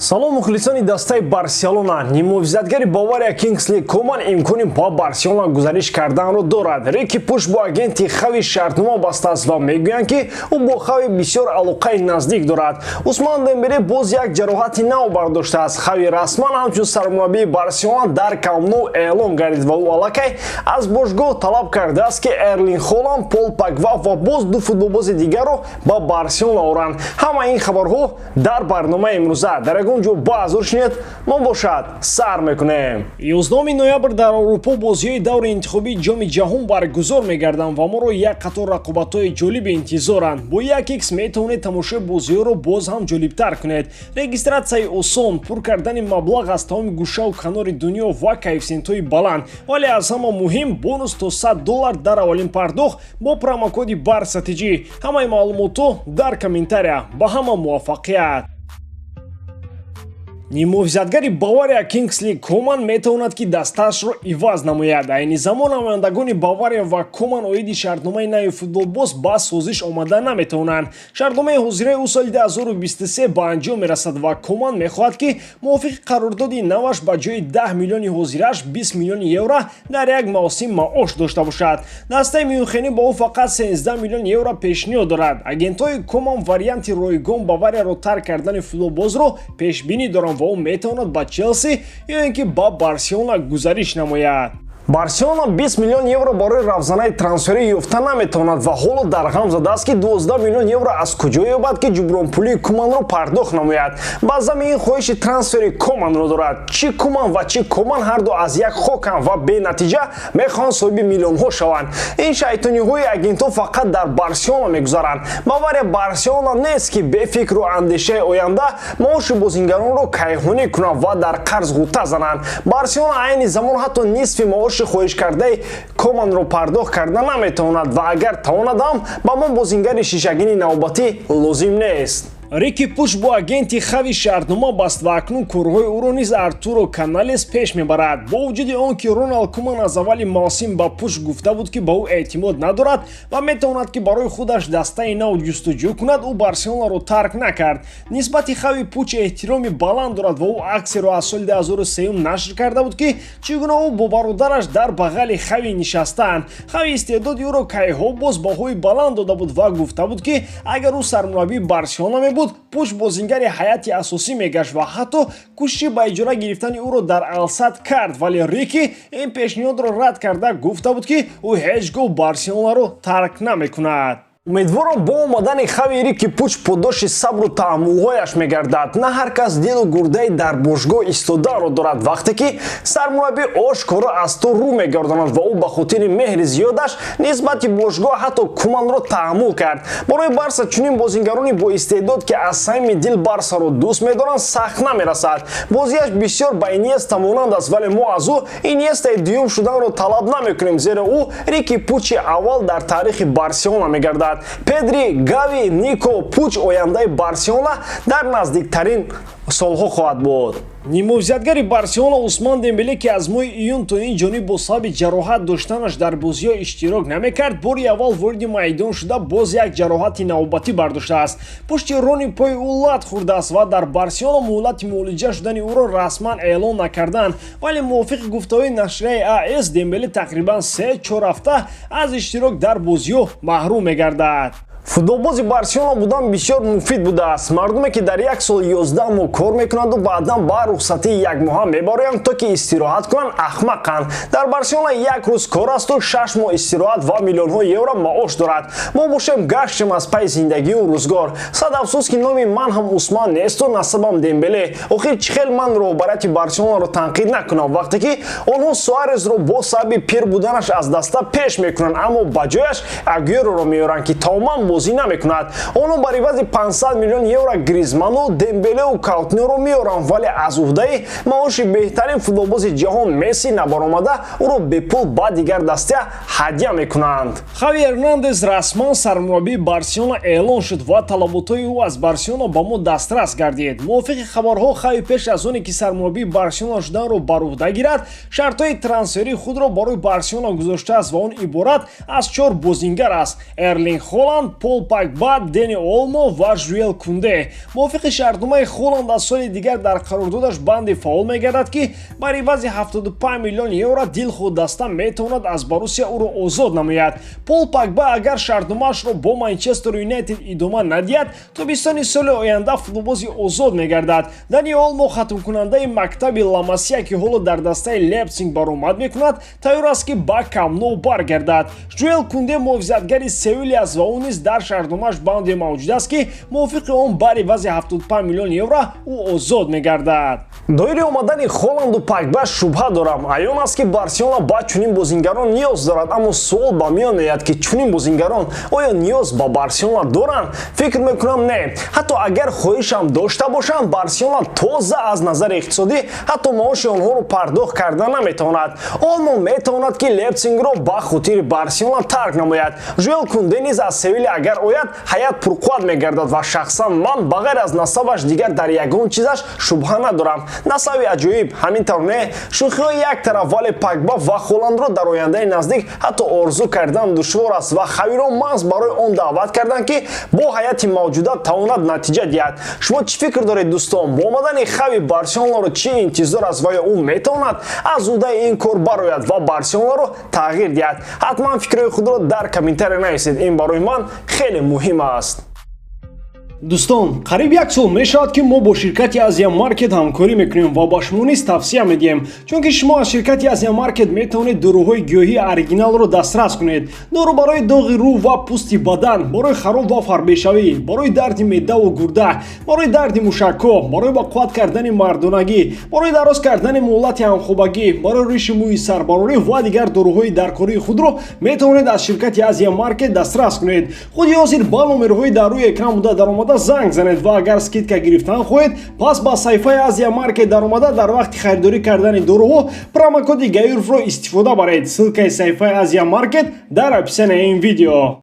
Салом мухлисони дастаи Барселона. Нимовизатгари Бавария Кингсли Коман имкони ба Барселона гузариш карданро дорад. Реки пуш бо агенти Хави шартнома бастааст ва мегӯянд ки ӯ бо Хави бисёр алоқаи наздик дорад. Усман Дембеле боз як ҷароҳати нав бардоштааст. Хави расман ҳамчун сармураббии Барселона дар Камну эълон гардид ва ӯ аллакай аз бошгоҳ талаб кардааст ки Эрлинг Холанд, Пол Погба ва боз ду футболбози дигарро ба Барселона оранд. Ҳама ин хабарҳо дар барномаи имрӯза дар ягон ҷо баъзур шинед, мо бошад сар мекунем. 11 ноябр дар Аврупо бозиҳои даври интихобии ҷоми ҷаҳон баргузор мегарданд ва моро як қатор рақобатҳои ҷолиби интизоранд. Бо 1x метавонед тамошои бозиҳоро боз ҳам ҷолибтар кунед. Регистратсияи осон, пур кардани маблағ аз тамоми гӯшаву канори дунё ва коэффициентҳои баланд, вале аз ҳама муҳим бонус то $100 дар аввалин пардохт бо промокоди БАРСТГИРИИ. Ҳамаи маълумотҳо дар комментария. Ба ҳама муваффақият. Нимовизатгари Бавария Кингсли Коман метавонад ки дастаашро иваз намояд. Айни замон намояндагони Бавария ва Коман оиди шартномаи нави футболбоз ба созиш омада наметавонанд. Шартномаи ҳозираи ӯ соли 2023 ба анҷом мерасад ва Коман мехоҳад ки мувофиқи қарордоди наваш ба ҷои 10 миллиони ҳозираш 20 миллиони евро дар як мавсим маош дошта бошад. Дастаи Мюнхенӣ ба ӯ фақат 13 миллиони евро пешниҳод дорад. Агентҳои Коман варианти ройгон Баварияро тарк кардани футболбозро пешбинӣ доранд ва ӯ метавонад ба Челси ё ин ки ба Барселона гузариш намояд. Барселона 20 миллион евро барои рафзанаи трансферҳои ёфта наметавонад ва ҳоло дар ғам задааст ки 12 миллион евро аз куҷо ёбад ки ҷубронпулии Команро пардохт намояд. Ба замми ин хоҳиши трансфери Команро дорад. Чи Коман ва чи Коман ҳарду аз як хоканд ва бенатиҷа мехоҳанд соҳиби миллионҳо шаванд. Ин шайтониҳои агентҳо фақат дар Барселона мегузаранд. Бавария Барселона нест ки бефикру андешаи оянда маоши бозингаронро кайҳонӣ кунанд ва дар қарз ғута зананд. Барселона айни замон ҳатто нисфи маош хоҳишкардаи Команро пардохт карда наметавонад ва агар тавонад ҳам ба мо бозингари шишагини навбатӣ лозим нест. Рики Пуш бо агенти Хави шартнома баст ва акнун корҳои ӯро низ Артуро Каналес пеш мебарад. Бо вуҷуди он ки Роналд Куман аз аввали мавсим ба Пуш гуфта буд ки ба ӯ эътимод надорад ва метавонад ки барои худаш дастаи нав ҷустуҷӯ кунад, ӯ Барселонаро тарк накард. Нисбати Хави Пуч эҳтироми баланд дорад ва ӯ аксеро аз соли 2003 нашр карда буд ки чӣ гуна ӯ бо бародараш дар бағали Хави нишастаанд. Хави истеъдоди ӯро кайҳо боз баҳои баланд дода буд ва гуфта буд ки агар ӯ сармураббии Барселона мебуд, Пуш бозингари ҳайати асосӣ мегашт ва ҳатто кӯшиши ба иҷора гирифтани ӯро дар Алсад кард, вале Рики ин пешниҳодро рад карда гуфта буд ки ӯ ҳеҷ гоҳ Барселонаро тарк намекунад. Умедворам бо омадани Хави Рики Пуч подоши сабру таҳаммулҳояш мегардад. На ҳар кас дилу гурдаи дар бошгоҳ истоданро дорад. Вақте ки сармураббӣ ошкора аз то рӯ мегардонад ва ӯ ба хотири меҳри зиёдаш нисбати бошгоҳ ҳатто Куманро таҳаммул кард. Барои Барса чунин бозингарони боистеъдод ки аз самими дил Барсаро дӯст медоранд сахт намерасад. Бозиаш бисёр ба Иньеста монанд аст, вале мо аз ӯ Иньестаи дуюм шуданро талаб намекунем, зеро ӯ Рики Пучи аввал дар таърихи Барселона мегардад. Педри, Гави, Нико, Пуч ояндаи Барселона дар наздиктарин солҳо хоҳад буд. Нимовизатгари Барселона Усман Дембеле ки аз моҳи июн то ин ҷониб бо сабаби ҷароҳат доштанаш дар бозиҳо иштирок намекард, бори аввал вориди майдон шуда боз як ҷароҳати навбатӣ бардоштааст. Пушти рони пои ӯ лат хӯрдааст ва дар Барселона муҳлати муолиҷа шудани ӯро расман эълон накарданд, вале мувофиқи гуфтаҳои нашрияи АС Дембеле тақрибан 3-4 ҳафта аз иштирок дар бозиҳо маҳрум мегардад. Футболбози Барселона будан бисёр муфид будааст. Мардуме ки дар як сол 11 моҳ кор мекунанд ва баъдан ба рухсатии як моҳа мебароянд то ки истироҳат кунанд, ахмақанд. Дар Барселона як рӯз кор асту 6 моҳ истироҳат ва миллионҳо евро маош дорад. Мо бошем гаштем аз пай зиндагию рӯзгор. Сад афсӯс ки номи ман ҳам Усман несту насабам Дембеле. Охир чӣ хел ман роҳбарияти Барселонаро танқид накунам, вақте ки онҳо Суарезро бо сабаби пир буданаш аз даста пеш мекунанд, аммо ба ҷояш Агюероро меоранд ки таоман бозӣ намекунад. Онҳо бар ивази 500 миллион евро Гризману, Дембелеу Каутнёро меоранд, вале аз уҳдаи маоши беҳтарин футболбози ҷаҳон Месси набаромада ӯро бепул ба дигар дастя ҳадя мекунанд. Хави Эрнандес расман сармураббии Барселона эълон шуд ва талаботҳои ӯ аз Барселона ба мо дастрас гардид. Мувофиқи хабарҳо Хави пеш аз оне ки сармураббии Барселона шуданро бар уҳда гирад, шартҳои трансферии худро барои Барселона гузоштааст ва он иборат аз 4 бозингар аст: Эрлинг Холанд, Пол Погба, Дени Олмо ва Жуэл Кунде. мувофиқи шартномаи Холланд аз соли дигар дар қарордодаш банди фаъол мегардад ки бар ивази 75 миллион евро дилхуд даста метавонад аз Боруссия ӯро озод намояд. Пол Погба агар шартномаашро бо Манчестер Юнайтед идома надиҳад, тобистони соли оянда футболбози озод мегардад. Дани Олмо хатмкунандаи мактаби Ламасия ки ҳоло дар дастаи Лейпциг баромад мекунад, тайёр аст ки ба Камну баргардад. Жуэл Кунде муҳофизатгари Севилья аст ва он низ дар шартномааш банде мавҷуд аст ки мувофиқи он бар ивази 75 миллион евро ӯ озод мегардад. доири омадани Холланду Погба шубҳа дорам. Аён аст ки Барселона ба чунин бозингарон ниёз дорад, аммо суол ба миён меояд ки чунин бозингарон оё ниёз ба Барселона доранд? Фикр мекунам не. ҳатто агар хоҳишам дошта бошанд, Барселона тоза аз назари иқтисодӣ ҳатто маоши онҳоро пардохт карда наметавонад. Олмо метавонад ки Лейпцигро ба хотири Барселона тарк намояд. Жуэл Кунде низ аз Севилья агар ояд, ҳаят пурқувват мегардад ва шахсан ман ба ғайр аз насабаш дигар дар ягон чизаш шубҳа надорам. Насаби аҷоиб, ҳамин тавр не? Шӯхиҳои як тараф, вале Погба ва Холландро дар ояндаи наздик ҳатто орзу кардан душвор аст ва Хавиро маҳз барои он даъват карданд ки бо ҳаяти мавҷуда тавонад натиҷа диҳад. Шумо чӣ фикр доред дӯстон? Бо омадани Хави Барселонаро чӣ интизор аст ва ё ӯ метавонад аз зудаи ин кор барояд ва Барселонаро тағйир диҳад? ҳатман фикрҳои худро дар комментария нависед. Ин барои ман хеле муҳим аст. дӯстон, қариб як сол мешавад ки мо бо ширкати Азия Маркет ҳамкорӣ мекунем ва ба шумо низ тавсия медиҳем, чунки шумо аз ширкати Азия Маркет метавонед дороҳои гиёҳии оригиналро дастрас кунед. дору барои доғи рӯҳ ва пӯсти бадан, барои хароб ва фарбешавӣ, барои дарди меъдаву гурда, барои дарди мушакҳо, барои бақувват кардани мардонагӣ, барои дароз кардани муҳлати ҳамхӯбагӣ, барои риши мӯи сарбарорӣ ва дигар дороҳои даркории худро метавонед аз ширкати Азия Маркет дастрас кунед. худи ҳозир ба номерҳои дар рӯи экран буда даромада занг занед ва агар скидка гирифтан хоҳед, пас ба саҳифаи Азия Маркет даромада дар вақти харидорӣ кардани дороҳо промокоди ГАЮРФро истифода баред. ссилкаи саҳифаи Азия Маркет дар описанияи ин видео.